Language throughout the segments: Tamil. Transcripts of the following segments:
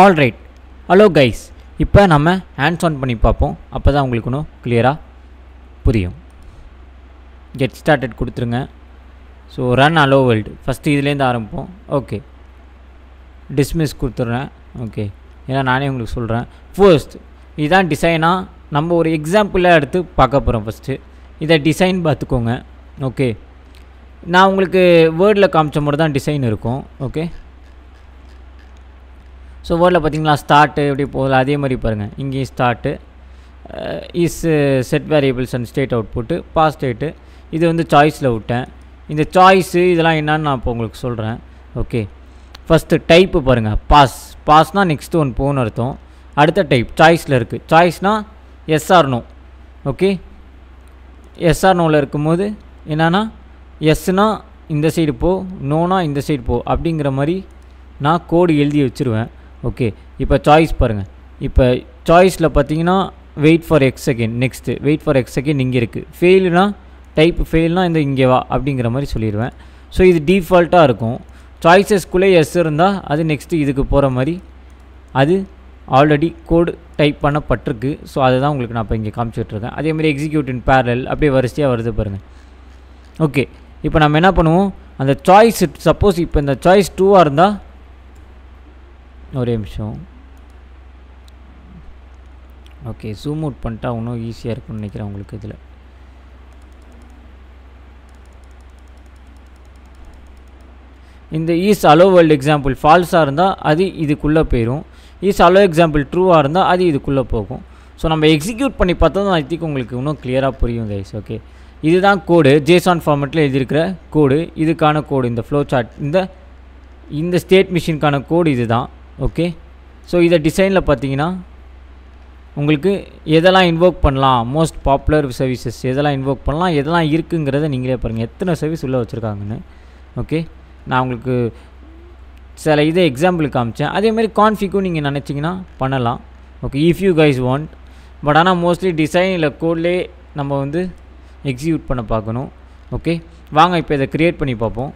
ஆல்ரைட். ஹலோ கைஸ், இப்போ நம்ம ஹேண்ட்ஸ் ஆன் பண்ணி பார்ப்போம். அப்போ தான் உங்களுக்கு இன்னும் கிளியராக புரியும். கெட் ஸ்டார்டட் கொடுத்துருங்க. So run allow world first இதுலேருந்து ஆரம்பிப்போம். ஓகே, டிஸ்மிஸ் கொடுத்துட்றேன். ஓகே, ஏன்னா நானே உங்களுக்கு சொல்கிறேன். ஃபர்ஸ்ட் இதுதான் டிசைனாக நம்ம ஒரு எக்ஸாம்பிளாக எடுத்து பார்க்க போகிறோம். ஃபஸ்ட்டு இதை டிசைன் பார்த்துக்கோங்க. ஓகே, நான் உங்களுக்கு வேர்டில் காமிச்ச மாதிரி தான் டிசைன் இருக்கும். ஓகே, ஸோ வேர்டில் பார்த்தீங்களா ஸ்டார்ட்டு எப்படி போகல அதே மாதிரி பாருங்கள். இங்கேயும் start is set variables and state output pass state. இது வந்து சாய்ஸில் விட்டேன். இந்த சாய்ஸு இதெல்லாம் என்னன்னு நான் இப்போ உங்களுக்கு சொல்கிறேன். ஓகே, ஃபஸ்ட்டு டைப்பு பாருங்கள். பாஸ்னால் நெக்ஸ்ட்டு ஒன் போன்னு அர்த்தம். அடுத்த டைப் சாய்ஸில் இருக்குது. சாய்ஸ்னால் எஸ்ஆர் நோ. ஓகே, எஸ்ஆர் நோவில் இருக்கும்போது என்னன்னா எஸ்னா இந்த சைடு போ, நோனா இந்த சைடு போ அப்படிங்கிற மாதிரி நான் கோடு எழுதி வச்சுருவேன். ஓகே, இப்போ சாய்ஸ் பாருங்கள். இப்போ சாய்ஸில் பார்த்தீங்கன்னா wait for X second, next wait for X second இங்கே இருக்குது. ஃபெயிலுனா டைப் ஃபெயில்னால் இந்த இங்கே வா அப்படிங்கிற மாதிரி சொல்லிடுவேன். ஸோ இது டிஃபால்ட்டாக இருக்கும். சாய்ஸஸ்குள்ளே எஸ் இருந்தால் அது நெக்ஸ்ட்டு இதுக்கு போகிற மாதிரி அது ஆல்ரெடி கோடு டைப் பண்ணப்பட்டிருக்கு. ஸோ அதை தான் உங்களுக்கு நான் இப்போ இங்கே காமிச்சிட்ருக்கேன். அதேமாதிரி எக்ஸிக்யூட் இன் பேரலல் அப்படியே வரிசையாக வருது பாருங்கள். ஓகே, இப்போ நம்ம என்ன பண்ணுவோம், அந்த சாய்ஸ் சப்போஸ் இப்போ இந்த சாய்ஸ் 2ஆக இருந்தால் ஒரே நிமிஷம். ஓகே, ஜூம் அவுட் பண்ணிட்டா இன்னும் ஈஸியாக இருக்கும்னு நினைக்கிறேன் உங்களுக்கு. இதில் இந்த ஈஸ் அலோ வேர்ல்டு எக்ஸாம்பிள் ஃபால்ஸாக இருந்தால் அது இதுக்குள்ளே போயிடும். ஈஸ் அலோ எக்ஸாம்பிள் ட்ரூவாக இருந்தால் அது இதுக்குள்ளே போகும். ஸோ நம்ம எக்ஸிக்யூட் பண்ணி பார்த்தா தான் ஐ திங்க் உங்களுக்கு இன்னும் கிளியராக புரியும் கைஸ். ஓகே, இதுதான் கோடு. ஜேசான் ஃபார்மெட்டில் எழுதியிருக்கிற கோடு. இதுக்கான கோடு இந்த ஃப்ளோ சார்ட், இந்த ஸ்டேட் மிஷினுக்கான கோடு இது தான். ஓகே, ஸோ இதை டிசைனில் பார்த்தீங்கன்னா உங்களுக்கு எதெல்லாம் இன்வோக் பண்ணலாம், மோஸ்ட் பாப்புலர் சர்வீசஸ் எதெல்லாம் இன்வோக் பண்ணலாம், எதெல்லாம் இருக்குங்கிறத நீங்களே பாருங்கள், எத்தனை சர்வீஸ் உள்ளே வச்சுருக்காங்கன்னு. ஓகே, நான் உங்களுக்கு சில இதை எக்ஸாம்பிள் காமிச்சேன். அதேமாதிரி கான்ஃபிக்கும் நீங்கள் நினச்சிங்கன்னா பண்ணலாம். Okay, if you guys want. But ஆனால் மோஸ்ட்லி டிசைன் இல்லை கோட்லேயே நம்ம வந்து எக்ஸிக்யூட் பண்ண பார்க்கணும். ஓகே, வாங்க இப்போ இதை க்ரியேட் பண்ணி பார்ப்போம்.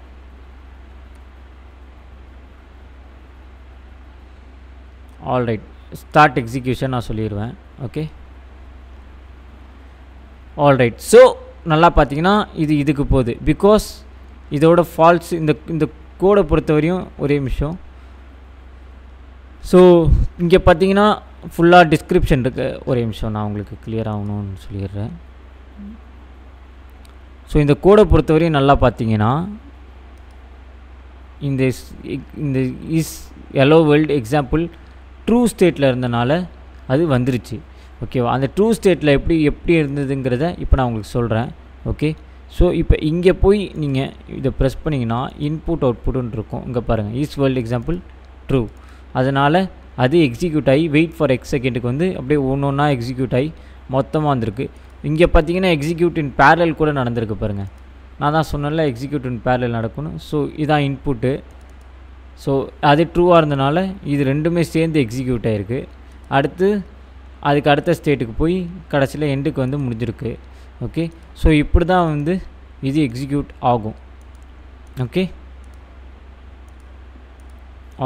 ஆல்ரைட், ஸ்டார்ட் எக்ஸிக்யூஷன் நான் சொல்லிடுவேன். Okay, alright. ஸோ நல்லா பார்த்தீங்கன்னா இது இதுக்கு போகுது. பிகாஸ் இதோட ஃபால்ஸ் இந்த கோடை பொறுத்தவரையும் ஒரே நிமிஷம். ஸோ இங்கே பார்த்தீங்கன்னா ஃபுல்லாக டிஸ்கிரிப்ஷன் இருக்குது. ஒரே நிமிஷம், நான் உங்களுக்கு கிளியர் ஆகணும்னு சொல்லிடுறேன். ஸோ இந்த கோடை பொறுத்தவரையும் நல்லா பார்த்தீங்கன்னா இந்த is alloy world example true ஸ்டேட்டில் இருந்தனால அது வந்துருச்சு. ஓகேவா, அந்த ட்ரூ ஸ்டேட்டில் எப்படி இருந்ததுங்கிறத இப்போ நான் உங்களுக்கு சொல்கிறேன். ஓகே, ஸோ இப்போ இங்கே போய் நீங்கள் இதை ப்ரெஸ் பண்ணிங்கன்னா இன்புட் அவுட்புட்டுன்னு இருக்கும். இங்கே பாருங்கள், இஸ் வேர்ல்டு எக்ஸாம்பிள் ட்ரூ. அதனால் அது எக்ஸிக்யூட் ஆகி வெயிட் ஃபார் எக்ஸ் செகண்டுக்கு வந்து அப்படியே ஒன்று ஒன்றா எக்ஸிக்யூட் ஆகி மொத்தமாக வந்திருக்கு. இங்கே பார்த்தீங்கன்னா எக்ஸிக்யூட் இன் பேரலல் கூட நடந்திருக்கு பாருங்கள். நான் தான் சொன்னேன்ல எக்ஸிக்யூட் இன் பேரலல் நடக்கணும். ஸோ இதான் இன்புட்டு. ஸோ அது ட்ரூவாக இருந்தனால இது ரெண்டுமே சேர்ந்து எக்ஸிக்யூட் ஆகிருக்கு. அதுக்கு அடுத்த ஸ்டேட்டுக்கு போய் கடைசியில் எண்டுக்கு வந்து முடிஞ்சிருக்கு. ஓகே, ஸோ இப்படி தான் வந்து இது எக்ஸிக்யூட் ஆகும். Okay,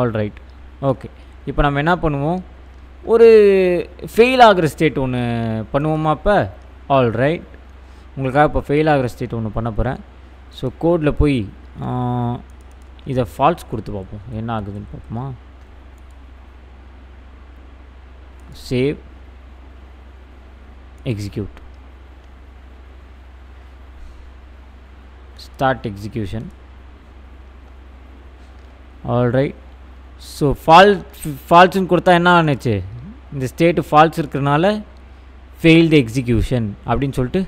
alright. ஓகே, இப்போ நம்ம என்ன பண்ணுவோம், ஒரு ஃபெயில் ஆகிற ஸ்டேட் ஒன்று பண்ணுவோமா இப்போ. ஆல்ரைட், உங்களுக்காக இப்போ ஃபெயில் ஆகிற ஸ்டேட் ஒன்று பண்ண போகிறேன். ஸோ கோடில் போய் இதை ஃபால்ஸ் கொடுத்து பார்ப்போம், என்ன ஆகுதுன்னு பார்ப்போமா. Save, execute, start execution. Alright, so ஃபால்ஸ்ன்னு கொடுத்தா என்ன ஆனிச்சு, இந்த ஸ்டேட்டு ஃபால்ஸ் இருக்கிறனால ஃபெயில்டு எக்ஸிக்யூஷன் அப்படின்னு சொல்லிட்டு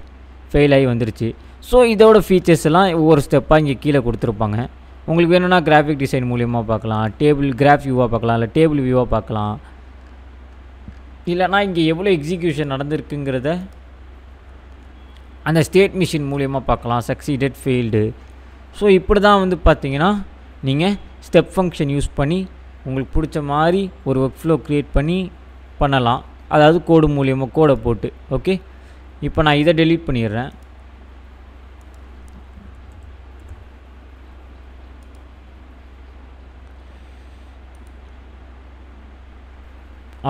ஃபெயில் ஆகி வந்துருச்சு. ஸோ இதோட ஃபீச்சர்ஸ் எல்லாம் ஒவ்வொரு ஸ்டெப்பாக இங்கே கீழே கொடுத்துருப்பாங்க. உங்களுக்கு வேணும்னா கிராஃபிக் டிசைன் மூலியமாக பார்க்கலாம், கிராஃப் வியூவாக பார்க்கலாம், இல்லை டேபிள் வியூவாக பார்க்கலாம். இல்லைனா இங்கே எவ்வளோ எக்ஸிக்யூஷன் நடந்திருக்குங்கிறத அந்த ஸ்டேட் மிஷின் மூலியமாக பார்க்கலாம். Succeeded, failed. ஸோ இப்படி தான் வந்து பார்த்தீங்கன்னா நீங்கள் ஸ்டெப் ஃபங்க்ஷன் யூஸ் பண்ணி உங்களுக்கு பிடிச்ச மாதிரி ஒரு ஒர்க் ஃப்ளோ க்ரியேட் பண்ணி பண்ணலாம். அதாவது கோடு மூலியமாக கோடை போட்டு. ஓகே, இப்போ நான் இதை டெலீட் பண்ணிடுறேன்.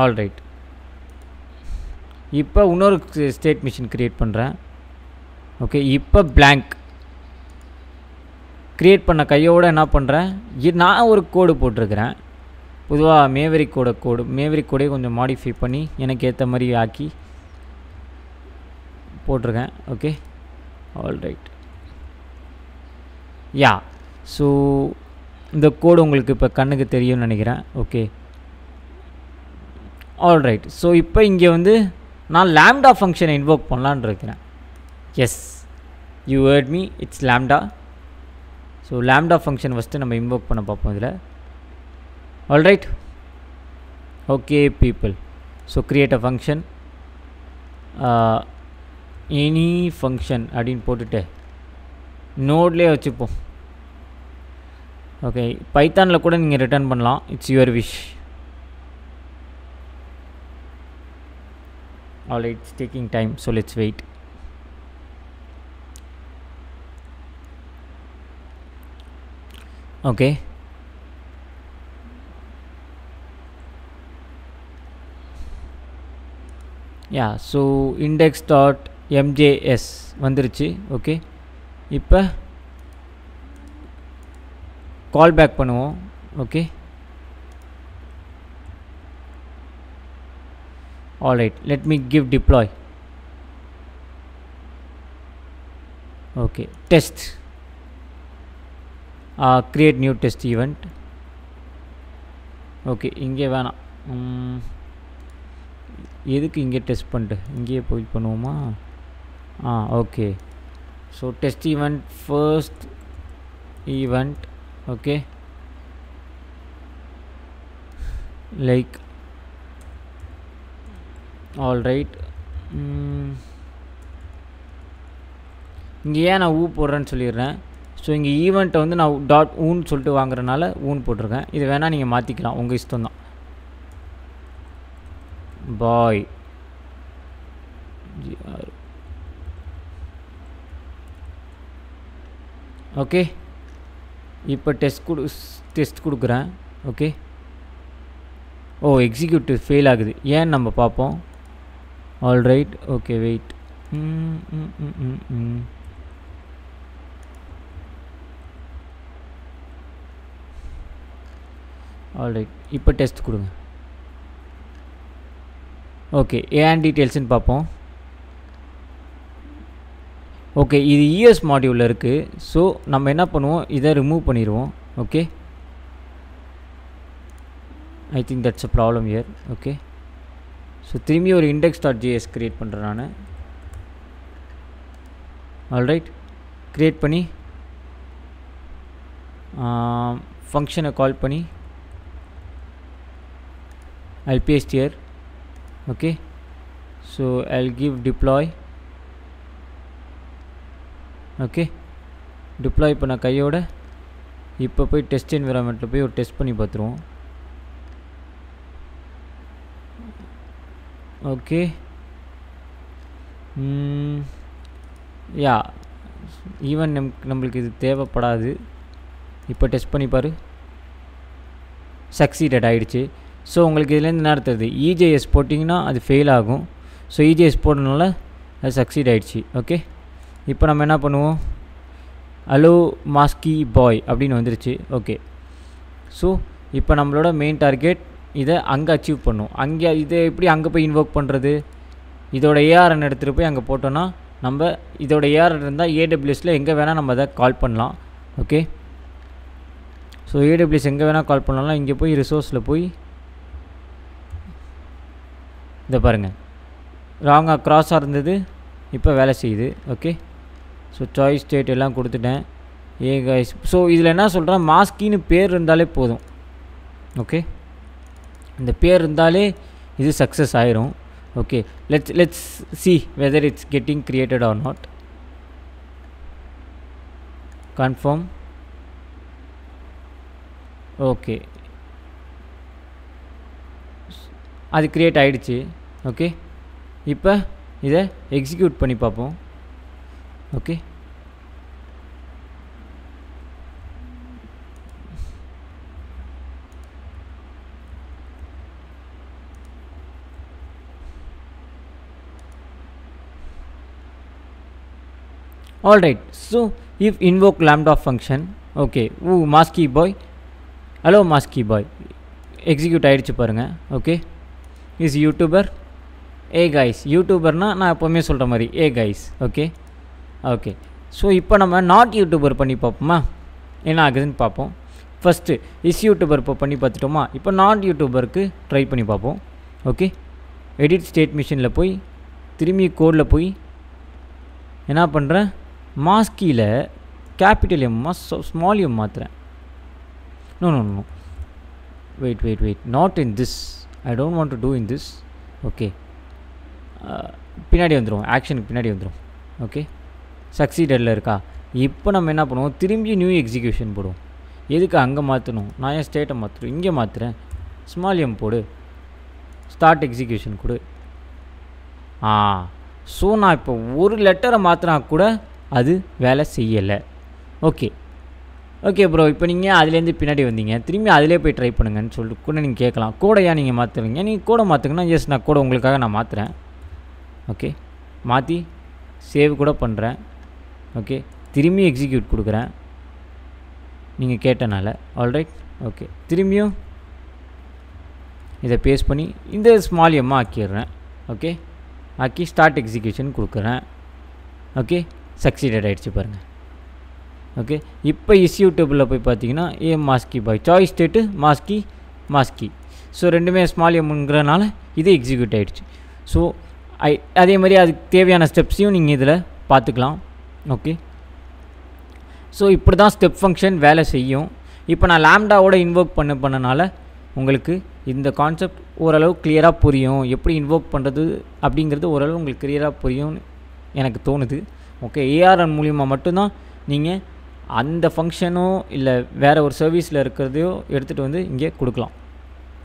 ஆல்ரைட். இப்போ இன்னொரு ஸ்டேட் மிஷின் க்ரியேட் பண்ணுறேன். ஓகே, இப்போ blank க்ரியேட் பண்ண கையோடு என்ன பண்ணுறேன், நான் ஒரு கோடு போட்டிருக்கிறேன். பொதுவாக மேவரிக் கோடே கொஞ்சம் மாடிஃபை பண்ணி எனக்கு ஏற்ற மாதிரி ஆக்கி போட்டிருக்கேன். Okay, alright. யா, ஸோ இந்த கோடு உங்களுக்கு இப்போ கண்ணுக்கு தெரியும்னு நினைக்கிறேன். Okay, alright. ஸோ இப்போ இங்கே வந்து நான் லாம்டா ஃபங்க்ஷனை இன்வோக் பண்ணலான்னு இருக்கிறேன். Yes, you heard me, it's lambda. So lambda function first நம்ம இன்வோக் பண்ண பார்ப்போம் இதில். Alright. Okay people, so create a function, any function அப்படின்னு போட்டுட்டு நோட்லேயே வச்சுப்போம். ஓகே, பைத்தானில் கூட நீங்கள் ரிட்டர்ன் பண்ணலாம், it's your wish. Alright, it's taking time, so let's wait. Okay, yeah, so index.mjs வந்துருச்சு. ஓகே, இப்போ கால் பேக் பண்ணுவோம். Okay, alright, let me give deploy. Okay, test, create new test event. Okay, இங்கே வேணாம், எதுக்கு இங்கே டெஸ்ட் பண்ணிட்டு இங்கேயே போய் பண்ணுவோமா? Okay, so test event first event. Okay, like alright. இங்கே ஏன் நான் போடுறேன்னு சொல்லிடுறேன். ஸோ இங்கே ஈவெண்ட்டை வந்து நான் டாட் ஊன்னு சொல்லிட்டு வாங்குறதுனால போட்டிருக்கேன். இது வேணால் நீங்கள் மாற்றிக்கலாம், உங்கள் இஷ்டம் தான். பாய் ஓகே, இப்போ டெஸ்ட் கொடுக்குறேன். ஓகே, எக்ஸிக்யூட்டிவ் ஃபெயில் ஆகுது, ஏன்னு நம்ம பார்ப்போம். ஆல்ரைட். Okay, wait. ஆல்ரைட், இப்போ டெஸ்ட் கொடுங்க. ஓகே, ஏன் டீட்டெயில்ஸ்னு பார்ப்போம். ஓகே, இது இஎஸ் மாடியூலில் இருக்குது. ஸோ நம்ம என்ன பண்ணுவோம், இதை ரிமூவ் பண்ணிடுவோம். Okay, I think that's a problem here. Okay, so திரும்பி ஒரு index.js க்ரியேட் பண்ணுறேன் நான். ஆல்ரைட், க்ரியேட் பண்ணி ஃபங்க்ஷனை கால் பண்ணி I'll paste here. Okay, so I'll give deploy. Okay, deploy பண்ண கையோட இப்போ போய் டெஸ்ட் என்விரான்மெண்ட்டில் போய் ஒரு டெஸ்ட் பண்ணி பார்த்துருவோம். ஓகே, யா, ஈவன் நம்மளுக்கு இது தேவைப்படாது. இப்போ டெஸ்ட் பண்ணி பாரு, சக்சீடட் ஆகிடுச்சு. ஸோ உங்களுக்கு இதுலேருந்து என்ன அர்த்தது, இஜேஎஸ் போட்டிங்கன்னா அது ஃபெயில் ஆகும். ஸோ இஜேஎஸ் போடுறதுனால அது சக்சீட் ஆகிடுச்சு. ஓகே, இப்போ நம்ம என்ன பண்ணுவோம், அலோ மாஸ்கி பாய் அப்படின்னு வந்துருச்சு. ஓகே, ஸோ இப்போ நம்மளோட மெயின் டார்கெட் இதை அங்கே அச்சீவ் பண்ணும். அங்கே இதை எப்படி அங்கே போய் இன்வோக் பண்ணுறது, இதோட ஏஆர்என் எடுத்துகிட்டு போய் அங்கே போட்டோன்னா நம்ம இதோட ஏஆர்என் இருந்தால் ஏடபிள்யூஎஸில் எங்கே வேணால் நம்ம அதை கால் பண்ணலாம். ஓகே, ஸோ ஏடபிள்யூஎஸ் எங்கே வேணால் கால் பண்ணலாம். இங்கே போய் ரிசோர்ஸில் போய் இதை பாருங்கள், ராங்காக க்ராஸாக இருந்தது, இப்போ வேலை செய்யுது. ஓகே, ஸோ சாய்ஸ் ஸ்டேட் எல்லாம் கொடுத்துட்டேன். கைஸ், ஸோ இதில் என்ன சொல்கிறேன், மாஸ்கின்னு பேர் இருந்தாலே போதும். ஓகே, இந்த பேர் இருந்தாலே இது சக்ஸஸ் ஆயிரும். Okay, let's see whether it's getting created or not. confirm. Okay, அது க்ரியேட் ஆகிடுச்சு. ஓகே, இப்போ இதை எக்ஸிக்யூட் பண்ணி பார்ப்போம். Okay, Alright, so if invoke lambda function, okay, masky boy, hello masky boy, execute ஆயிடுச்சு பாருங்க. Okay, is YouTuber, hey guys, YouTuber நான் எப்பவுமே சொல்கிற மாதிரி hey guys. Okay, okay, so இப்போ நம்ம நாட் யூடியூபர் பண்ணி பார்ப்போமா, என்ன ஆகுதுன்னு பார்ப்போம். ஃபஸ்ட்டு இஸ் யூடியூபர் இப்போ பண்ணி பார்த்துட்டோமா, இப்போ நாட் யூடியூபருக்கு ட்ரை பண்ணி பார்ப்போம். ஓகே, எடிட் ஸ்டேட் மிஷினில் போய் திரும்பி கோடில் போய் என்ன பண்ணுறேன், மாஸ்கியில் கேபிட்டல் எம்மா ஸ்மால் எம் மாற்றுறேன். No no no wait not in this, I don't want to do in this. Okay, பின்னாடி வந்துடும், ஆக்ஷனுக்கு பின்னாடி வந்துடும். ஓகே, சக்சீடரில் இருக்கா. இப்போ நம்ம என்ன பண்ணுவோம், திரும்பி நியூ எக்ஸிக்யூஷன் போடுவோம். எதுக்கு அங்கே மாற்றணும், நான் ஏன் ஸ்டேட்டை மாற்றுறோம், இங்கே மாற்றுறேன். ஸ்மால் எம் போடு, ஸ்டார்ட் எக்ஸிக்யூஷன் கொடு. ஸோ நான் இப்போ ஒரு லெட்டரை மாற்றினா கூட அது வேலை செய்யலை. ஓகே ஓகே ப்ரோ, இப்போ நீங்கள் அதுலேருந்து பின்னாடி வந்தீங்க, திரும்பி அதிலே போய் ட்ரை பண்ணுங்கன்னு சொல்லிட்டு கூட நீங்கள் கேட்கலாம். கோடையாக நீங்கள் மாற்றுவீங்க, நீங்கள் கோடை மாற்றுங்கன்னா எஸ் நான் கூட உங்களுக்காக நான் மாற்றுறேன். ஓகே, மாற்றி சேவ் கூட பண்ணுறேன். ஓகே, திரும்பி எக்ஸிக்யூட் கொடுக்குறேன் நீங்கள் கேட்டனால. ஆல்ரைட், ஓகே, திரும்பியும் இதை பேஸ்ட் பண்ணி இந்த ஸ்மால் எம்மாக ஆக்கிடுறேன். ஓகே, ஆக்கி ஸ்டார்ட் எக்ஸிக்யூஷன் கொடுக்குறேன். ஓகே, சக்சீடட் ஆகிடுச்சு பாருங்கள். ஓகே, இப்போ இஸ் யூடியூப்பில் போய் பார்த்தீங்கன்னா மாஸ்கி பாய் சாய்ஸ் ஸ்டேட்டு மாஸ்கி. ஸோ ரெண்டுமே ஸ்மால் எம்ங்கிறனால இது எக்ஸிக்யூட் ஆகிடுச்சு. ஸோ அதே மாதிரி அதுக்கு தேவையான ஸ்டெப்ஸையும் நீங்கள் இதில் பார்த்துக்கலாம். ஓகே, ஸோ இப்படி தான் ஸ்டெப் ஃபங்க்ஷன் வேலை செய்யும். இப்போ நான் லாம்டாவோட இன்வோக் பண்ணனால உங்களுக்கு இந்த கான்செப்ட் ஓரளவு கிளியராக புரியும். எப்படி இன்வோக் பண்ணுறது அப்படிங்கிறது ஓரளவு உங்களுக்கு கிளியராக புரியும்னு எனக்கு தோணுது. ஓகே, ஏஆர்என் மூலிமா மட்டும்தான் நீங்கள் அந்த ஃபங்க்ஷனோ இல்லை வேறு ஒரு சர்வீஸில் இருக்கிறதையோ எடுத்துகிட்டு வந்து இங்கே கொடுக்கலாம்.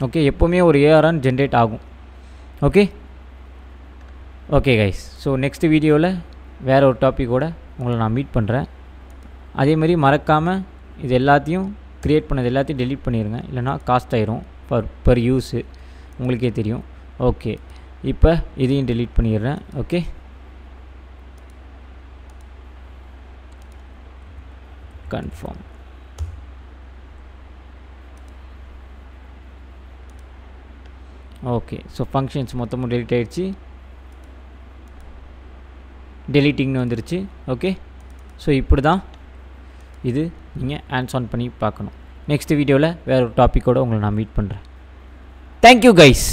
ஓகே, எப்போவுமே ஒரு ஏஆர்என் ஜென்ரேட் ஆகும். Okay okay guys, so next வீடியோவில் வேறு ஒரு டாப்பிக்கோடு உங்களை நான் மீட் பண்ணுறேன். அதே மாதிரி மறக்காமல் இது எல்லாத்தையும் க்ரியேட் பண்ணது எல்லாத்தையும் டெலீட் பண்ணிடுங்க, இல்லைனா காஸ்ட் ஆயிரும் பர் யூஸு, உங்களுக்கே தெரியும். ஓகே, இப்போ இதையும் டெலீட் பண்ணிடுறேன். Okay, confirm. Okay, so functions மொத்தமும் டெலீட் ஆகிடுச்சு, டெலீட்டிங்னு வந்துருச்சு. ஓகே, ஸோ இப்படி தான் இது நீங்கள் ஹேண்ட்ஸ் ஆன் பண்ணி பார்க்கணும். நெக்ஸ்ட் வீடியோவில் வேறு ஒரு டாப்பிக்கோடு உங்களை நான் மீட் பண்ணுறேன். Thank you guys.